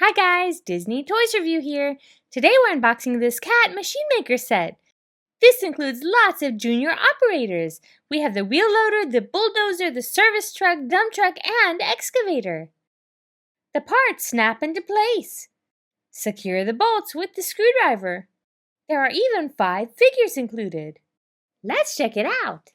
Hi guys, Disney Toys Review here. Today we're unboxing this cat machine maker set. This includes lots of junior operators. We have the wheel loader, the bulldozer, the service truck, dump truck, and excavator. The parts snap into place. Secure the bolts with the screwdriver. There are even 5 figures included. Let's check it out.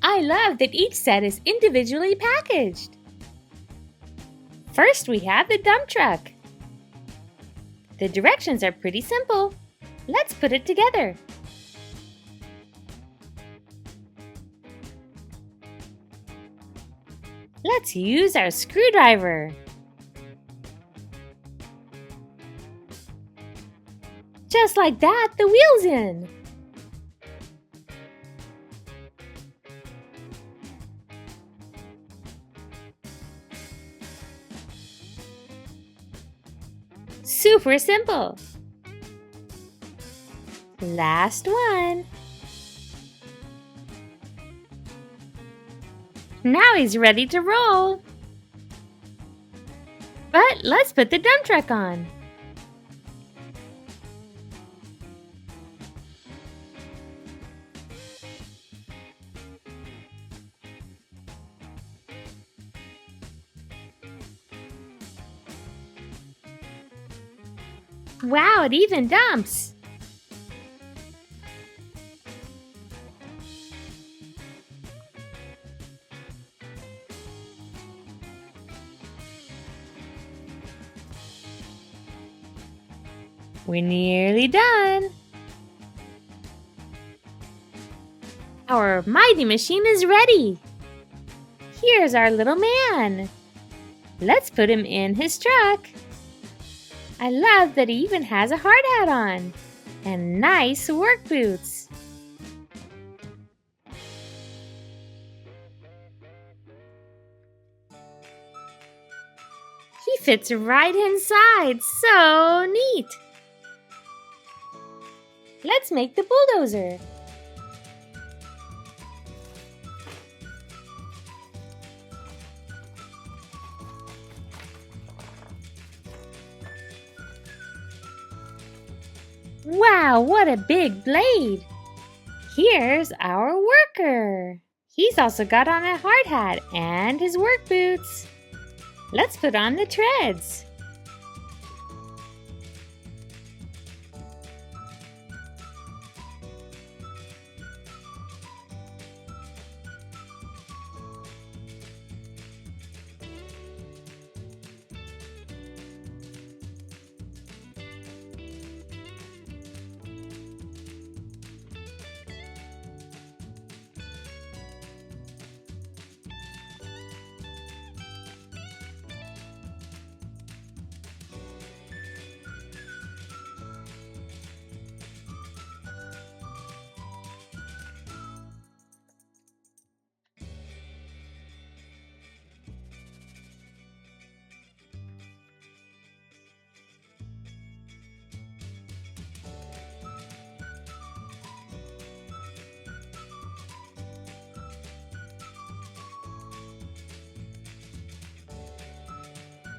I love that each set is individually packaged. First, we have the dump truck. The directions are pretty simple. Let's put it together. Let's use our screwdriver. Just like that, the wheel's in. Super simple. Last one. Now he's ready to roll. But let's put the dump truck on. Wow, it even dumps! We're nearly done! Our mighty machine is ready! Here's our little man! Let's put him in his truck! I love that he even has a hard hat on and nice work boots. He fits right inside, so neat. Let's make the bulldozer. Wow, what a big blade! Here's our worker. He's also got on a hard hat and his work boots. Let's put on the treads.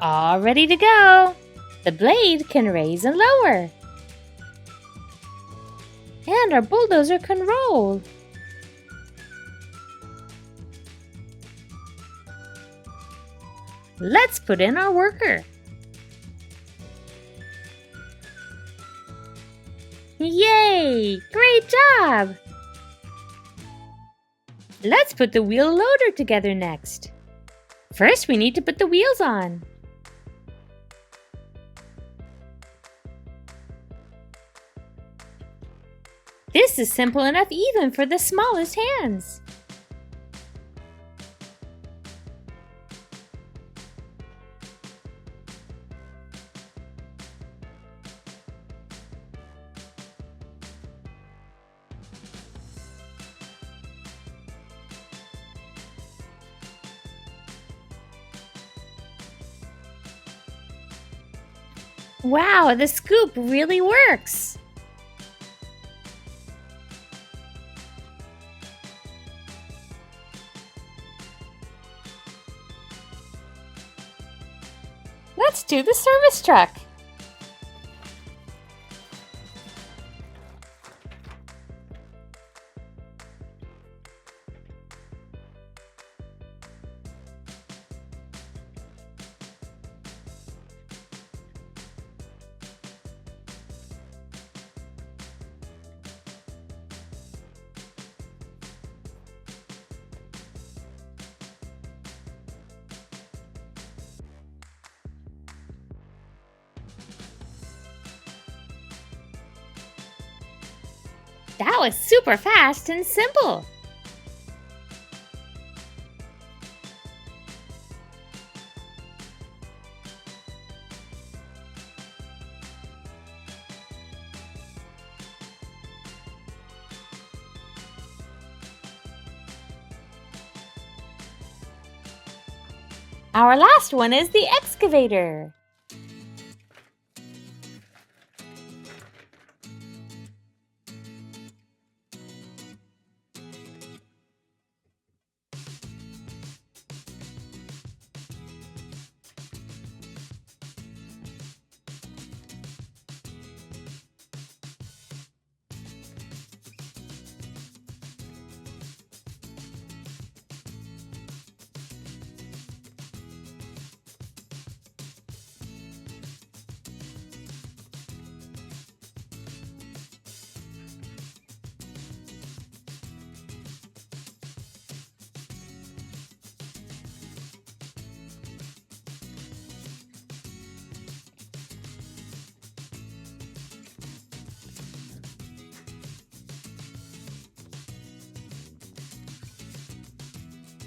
All ready to go. The blade can raise and lower. And our bulldozer can roll. Let's put in our worker. Yay! Great job! Let's put the wheel loader together next. First, we need to put the wheels on. This is simple enough even for the smallest hands. Wow, the scoop really works! Let's do the service truck! That was super fast and simple! Our last one is the excavator.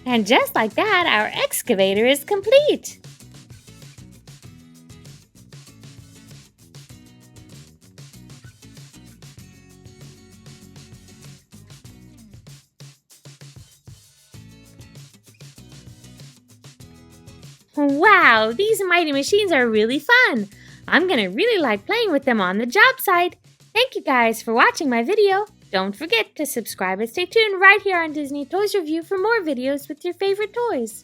And just like that, our excavator is complete! Wow, these mighty machines are really fun! I'm gonna really like playing with them on the job site! Thank you guys for watching my video! Don't forget to subscribe and stay tuned right here on Disney Toys Review for more videos with your favorite toys.